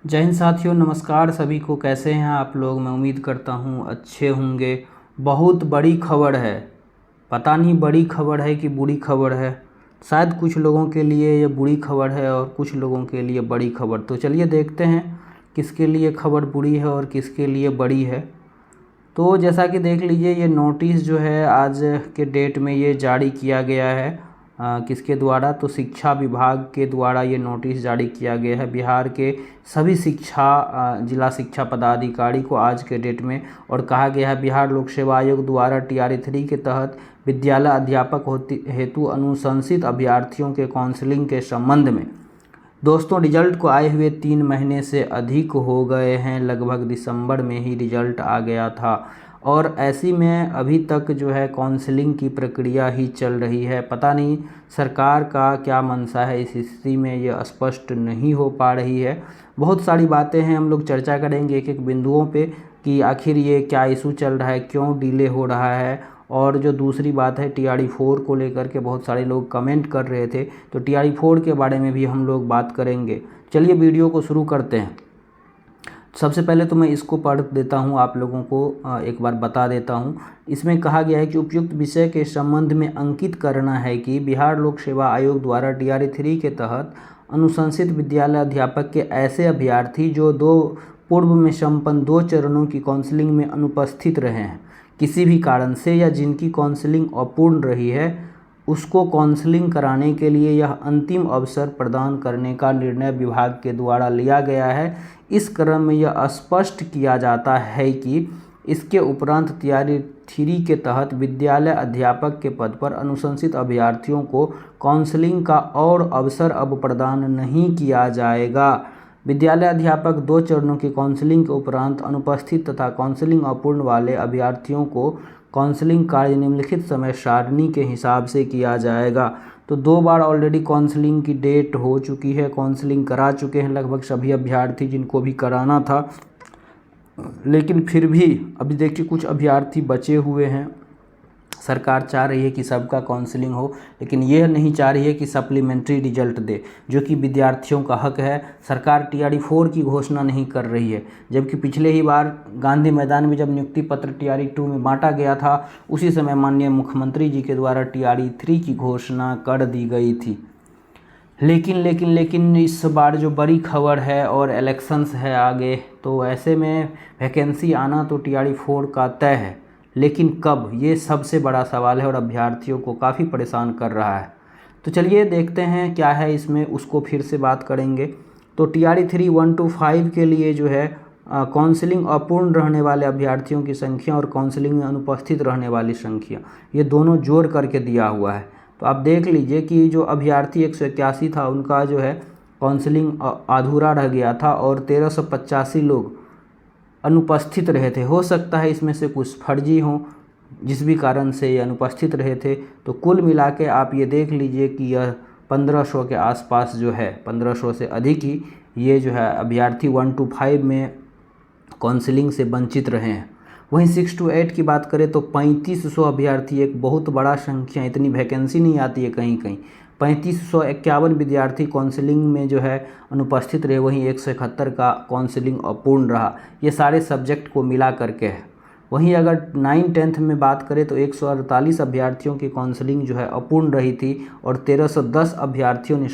जय हिंद साथियों, नमस्कार सभी को। कैसे हैं आप लोग? मैं उम्मीद करता हूं अच्छे होंगे। बहुत बड़ी खबर है। पता नहीं बड़ी खबर है कि बुरी खबर है। शायद कुछ लोगों के लिए ये बुरी खबर है और कुछ लोगों के लिए बड़ी खबर। तो चलिए देखते हैं किसके लिए खबर बुरी है और किसके लिए बड़ी है। तो जैसा कि देख लीजिए, ये नोटिस जो है आज के डेट में ये जारी किया गया है। किसके द्वारा? तो शिक्षा विभाग के द्वारा ये नोटिस जारी किया गया है बिहार के सभी जिला शिक्षा पदाधिकारी को आज के डेट में। और कहा गया है बिहार लोक सेवा आयोग द्वारा TRE 3 के तहत विद्यालय अध्यापक हेतु अनुशंसित अभ्यर्थियों के काउंसलिंग के संबंध में। दोस्तों, रिजल्ट को आए हुए 3 महीने से अधिक हो गए हैं। लगभग दिसंबर में ही रिजल्ट आ गया था और ऐसी में अभी तक जो है काउंसलिंग की प्रक्रिया ही चल रही है। पता नहीं सरकार का क्या मंशा है, इस स्थिति में ये स्पष्ट नहीं हो पा रही है। बहुत सारी बातें हैं, हम लोग चर्चा करेंगे एक एक बिंदुओं पे कि आखिर ये क्या इशू चल रहा है, क्यों डिले हो रहा है। और जो दूसरी बात है, TRE 4 को लेकर के बहुत सारे लोग कमेंट कर रहे थे, तो TRE 4 के बारे में भी हम लोग बात करेंगे। चलिए वीडियो को शुरू करते हैं। सबसे पहले तो मैं इसको पढ़ देता हूँ, आप लोगों को एक बार बता देता हूँ। इसमें कहा गया है कि उपयुक्त विषय के संबंध में अंकित करना है कि बिहार लोक सेवा आयोग द्वारा TRE 3 के तहत अनुशंसित विद्यालय अध्यापक के ऐसे अभ्यर्थी जो पूर्व में संपन्न 2 चरणों की काउंसलिंग में अनुपस्थित रहे हैं किसी भी कारण से, या जिनकी काउंसलिंग अपूर्ण रही है, उसको काउंसलिंग कराने के लिए यह अंतिम अवसर प्रदान करने का निर्णय विभाग के द्वारा लिया गया है। इस क्रम में यह स्पष्ट किया जाता है कि इसके उपरांत TRE 3 के तहत विद्यालय अध्यापक के पद पर अनुशंसित अभ्यर्थियों को काउंसलिंग का और अवसर अब प्रदान नहीं किया जाएगा। विद्यालय अध्यापक 2 चरणों की काउंसलिंग के उपरांत अनुपस्थित तथा काउंसलिंग अपूर्ण वाले अभ्यर्थियों को काउंसलिंग कार्य निम्नलिखित समय सारणी के हिसाब से किया जाएगा। तो 2 बार ऑलरेडी काउंसलिंग की डेट हो चुकी है, काउंसलिंग करा चुके हैं लगभग सभी अभ्यर्थी जिनको भी कराना था। लेकिन फिर भी अभी देखिए कुछ अभ्यर्थी बचे हुए हैं। सरकार चाह रही है कि सबका काउंसलिंग हो, लेकिन यह नहीं चाह रही है कि सप्लीमेंट्री रिजल्ट दे, जो कि विद्यार्थियों का हक है। सरकार TRE 4 की घोषणा नहीं कर रही है, जबकि पिछले ही बार गांधी मैदान में जब नियुक्ति पत्र TRE 2 में बांटा गया था, उसी समय माननीय मुख्यमंत्री जी के द्वारा TRE 3 की घोषणा कर दी गई थी। लेकिन इस बार जो बड़ी खबर है और इलेक्शंस है आगे, तो ऐसे में वैकेंसी आना तो TRE 4 का तय है, लेकिन कब, ये सबसे बड़ा सवाल है और अभ्यर्थियों को काफ़ी परेशान कर रहा है। तो चलिए देखते हैं क्या है इसमें, उसको फिर से बात करेंगे। तो TRE 3 1 to 5 के लिए जो है काउंसलिंग अपूर्ण रहने वाले अभ्यर्थियों की संख्या और काउंसलिंग में अनुपस्थित रहने वाली संख्या, ये दोनों जोड़ करके दिया हुआ है। तो आप देख लीजिए कि जो अभ्यर्थी 181 था, उनका जो है काउंसलिंग अधूरा रह गया था और 1385 लोग अनुपस्थित रहे थे। हो सकता है इसमें से कुछ फर्जी हों, जिस भी कारण से ये अनुपस्थित रहे थे। तो कुल मिला के आप ये देख लीजिए कि यह 1500 के आसपास जो है, 1500 से अधिक ही ये जो है अभ्यर्थी 1 to 5 में काउंसलिंग से वंचित रहे हैं। वहीं 6 to 8 की बात करें तो 3500 अभ्यर्थी, एक बहुत बड़ा संख्या, इतनी वैकेंसी नहीं आती है कहीं कहीं। 3551 विद्यार्थी काउंसलिंग में जो है अनुपस्थित रहे, वहीं 171 का काउंसलिंग अपूर्ण रहा। ये सारे सब्जेक्ट को मिला करके है। वहीं अगर 9th-10th में बात करें तो 148 अभ्यर्थियों की काउंसलिंग जो है अपूर्ण रही थी और 1310 अभ्यर्थियों ने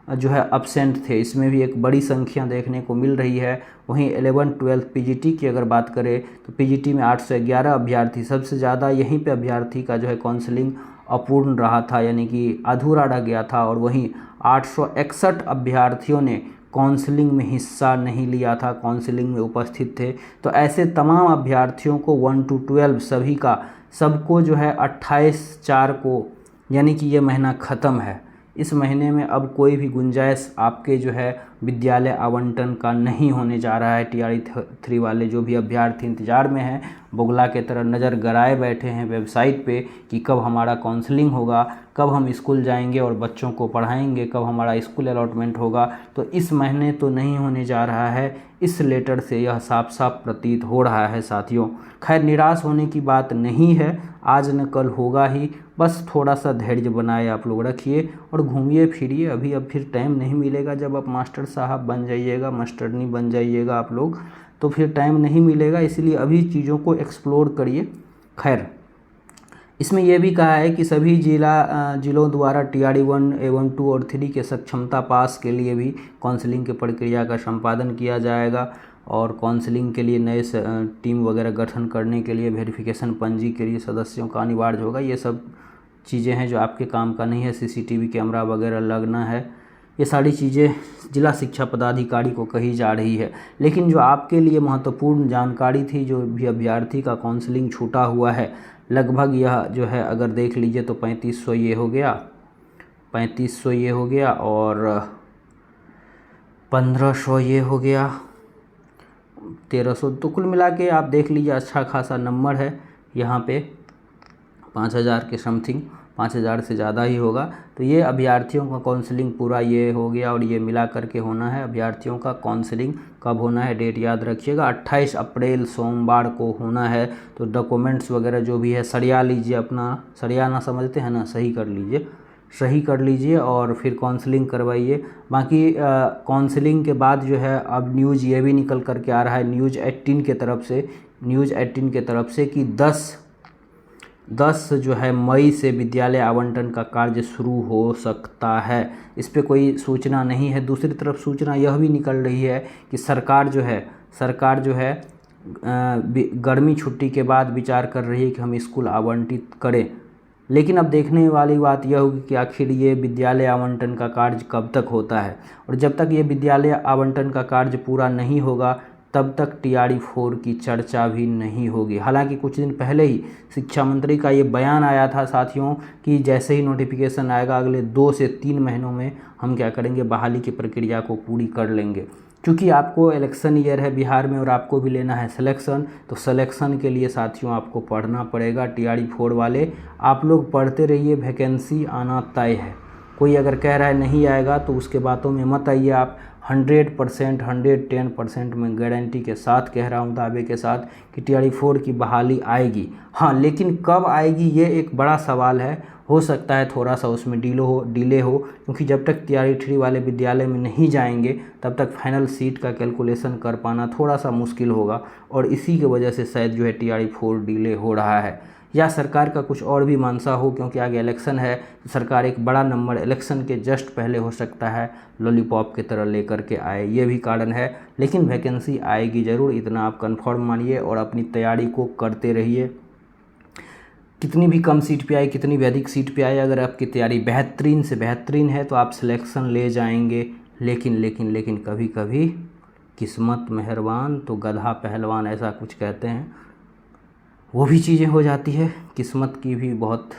जो है अब्सेंट थे। इसमें भी एक बड़ी संख्या देखने को मिल रही है। वहीं 11-12 PGT की अगर बात करें तो PGT में 811 अभ्यर्थी, सबसे ज़्यादा यहीं पे अभ्यर्थी का जो है काउंसलिंग अपूर्ण रहा था, यानी कि अधूरा रह गया था। और वहीं 861 अभ्यर्थियों ने काउंसलिंग में हिस्सा नहीं लिया था, काउंसलिंग में उपस्थित थे। तो ऐसे तमाम अभ्यर्थियों को 1 to 12 सभी का, सबको जो है 28/4 को, यानी कि ये महीना ख़त्म है, इस महीने में अब कोई भी गुंजाइश आपके जो है विद्यालय आवंटन का नहीं होने जा रहा है। TRE 3 वाले जो भी अभ्यर्थी इंतज़ार में हैं, बुगला के तरह नज़र गड़ाए बैठे हैं वेबसाइट पे कि कब हमारा काउंसलिंग होगा, कब हम स्कूल जाएंगे और बच्चों को पढ़ाएंगे, कब हमारा स्कूल अलॉटमेंट होगा। तो इस महीने तो नहीं होने जा रहा है, इस लेटर से यह साफ साफ प्रतीत हो रहा है साथियों। खैर, निराश होने की बात नहीं है, आज न कल होगा ही। बस थोड़ा सा धैर्य बनाए आप लोग रखिए और घूमिए फिरिए। अब फिर टाइम नहीं मिलेगा जब आप मास्टर साहब बन जाइएगा, मास्टरनी बन जाइएगा आप लोग, तो फिर टाइम नहीं मिलेगा, इसलिए अभी चीज़ों को एक्सप्लोर करिए। खैर, इसमें यह भी कहा है कि सभी जिलों द्वारा TRD 1, A1, 2 और 3 के सक्षमता पास के लिए भी काउंसलिंग की प्रक्रिया का संपादन किया जाएगा, और काउंसलिंग के लिए नए टीम वगैरह गठन करने के लिए वेरिफिकेशन पंजी के लिए सदस्यों का अनिवार्य होगा। ये सब चीज़ें हैं जो आपके काम का नहीं है। CCTV कैमरा वगैरह लगना है, ये सारी चीज़ें जिला शिक्षा पदाधिकारी को कही जा रही है। लेकिन जो आपके लिए महत्वपूर्ण जानकारी थी, जो भी अभ्यर्थी का काउंसलिंग छूटा हुआ है, लगभग यह जो है अगर देख लीजिए तो 3500 ये हो गया, 3500 ये हो गया, और 1500 ये हो गया, 1300, तो कुल मिला के आप देख लीजिए अच्छा खासा नंबर है यहाँ पे, 5000 के समथिंग, 5000 से ज़्यादा ही होगा। तो ये अभ्यर्थियों का काउंसलिंग पूरा ये हो गया, और ये मिला करके होना है। अभ्यर्थियों का काउंसलिंग कब होना है, डेट याद रखिएगा, 28 अप्रैल सोमवार को होना है। तो डॉक्यूमेंट्स वगैरह जो भी है सरिया लीजिए, अपना सरियाना समझते हैं ना, सही कर लीजिए और फिर काउंसलिंग करवाइए। बाकी काउंसलिंग के बाद जो है अब न्यूज़ ये भी निकल करके आ रहा है न्यूज़ 18 के तरफ से कि 10 जो है मई से विद्यालय आवंटन का कार्य शुरू हो सकता है। इस पे कोई सूचना नहीं है। दूसरी तरफ सूचना यह भी निकल रही है कि सरकार जो है गर्मी छुट्टी के बाद विचार कर रही है कि हम स्कूल आवंटित करें। लेकिन अब देखने वाली बात यह होगी कि आखिर ये विद्यालय आवंटन का कार्य कब तक होता है, और जब तक ये विद्यालय आवंटन का कार्य पूरा नहीं होगा तब तक TRD 4 की चर्चा भी नहीं होगी। हालांकि कुछ दिन पहले ही शिक्षा मंत्री का ये बयान आया था साथियों कि जैसे ही नोटिफिकेशन आएगा अगले 2 से 3 महीनों में हम क्या करेंगे, बहाली की प्रक्रिया को पूरी कर लेंगे। क्योंकि आपको इलेक्शन ईयर है बिहार में और आपको भी लेना है सिलेक्शन, तो सिलेक्शन के लिए साथियों आपको पढ़ना पड़ेगा। TRD 4 वाले आप लोग पढ़ते रहिए, वैकेंसी आना तय है। कोई अगर कह रहा है नहीं आएगा तो उसके बातों में मत आइए आप। 100%, 110% मैं गारंटी के साथ कह रहा हूँ, दावे के साथ, कि TRD 4 की बहाली आएगी। हाँ, लेकिन कब आएगी ये एक बड़ा सवाल है। हो सकता है थोड़ा सा उसमें डिले हो, क्योंकि जब तक TRD 3 वाले विद्यालय में नहीं जाएंगे तब तक फाइनल सीट का कैलकुलेशन कर पाना थोड़ा सा मुश्किल होगा, और इसी की वजह से शायद जो है TRD 4 डिले हो रहा है। या सरकार का कुछ और भी मानसा हो, क्योंकि आगे इलेक्शन है, तो सरकार एक बड़ा नंबर इलेक्शन के जस्ट पहले हो सकता है लॉलीपॉप की तरह लेकर के आए, ये भी कारण है। लेकिन वैकेंसी आएगी ज़रूर, इतना आप कंफर्म मानिए और अपनी तैयारी को करते रहिए। कितनी भी कम सीट पे आए, कितनी भी अधिक सीट पे आए, अगर आपकी तैयारी बेहतरीन से बेहतरीन है तो आप सिलेक्शन ले जाएंगे। लेकिन कभी कभी किस्मत मेहरबान तो गधा पहलवान, ऐसा कुछ कहते हैं, वो भी चीज़ें हो जाती है। किस्मत की भी बहुत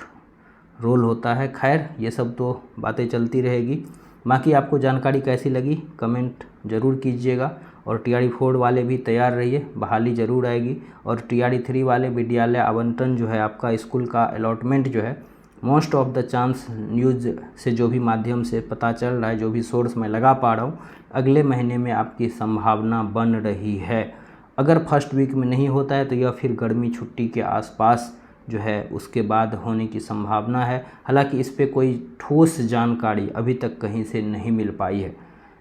रोल होता है। खैर, ये सब तो बातें चलती रहेगी। बाकी आपको जानकारी कैसी लगी कमेंट ज़रूर कीजिएगा, और TRD 4 वाले भी तैयार रहिए, बहाली ज़रूर आएगी। और TRD 3 वाले विद्यालय आवंटन जो है, आपका स्कूल का अलॉटमेंट जो है, most of the chance news से जो भी माध्यम से पता चल रहा है, जो भी सोर्स मैं लगा पा रहा हूँ, अगले महीने में आपकी संभावना बन रही है। अगर फर्स्ट वीक में नहीं होता है तो यह फिर गर्मी छुट्टी के आसपास जो है उसके बाद होने की संभावना है। हालांकि इस पे कोई ठोस जानकारी अभी तक कहीं से नहीं मिल पाई है।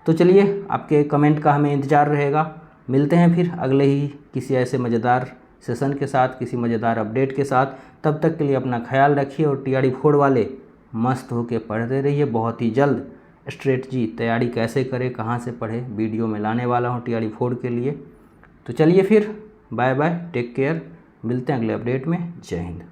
तो चलिए, आपके कमेंट का हमें इंतज़ार रहेगा। मिलते हैं फिर अगले ही किसी ऐसे मज़ेदार सेशन के साथ, किसी मज़ेदार अपडेट के साथ। तब तक के लिए अपना ख्याल रखिए, और TRD 4 वाले मस्त होके पढ़ते रहिए। बहुत ही जल्द स्ट्रेटजी तैयारी कैसे करें, कहाँ से पढ़े, वीडियो में लाने वाला हूँ TRD 4 के लिए। तो चलिए फिर, बाय बाय, टेक केयर, मिलते हैं अगले अपडेट में। जय हिंद।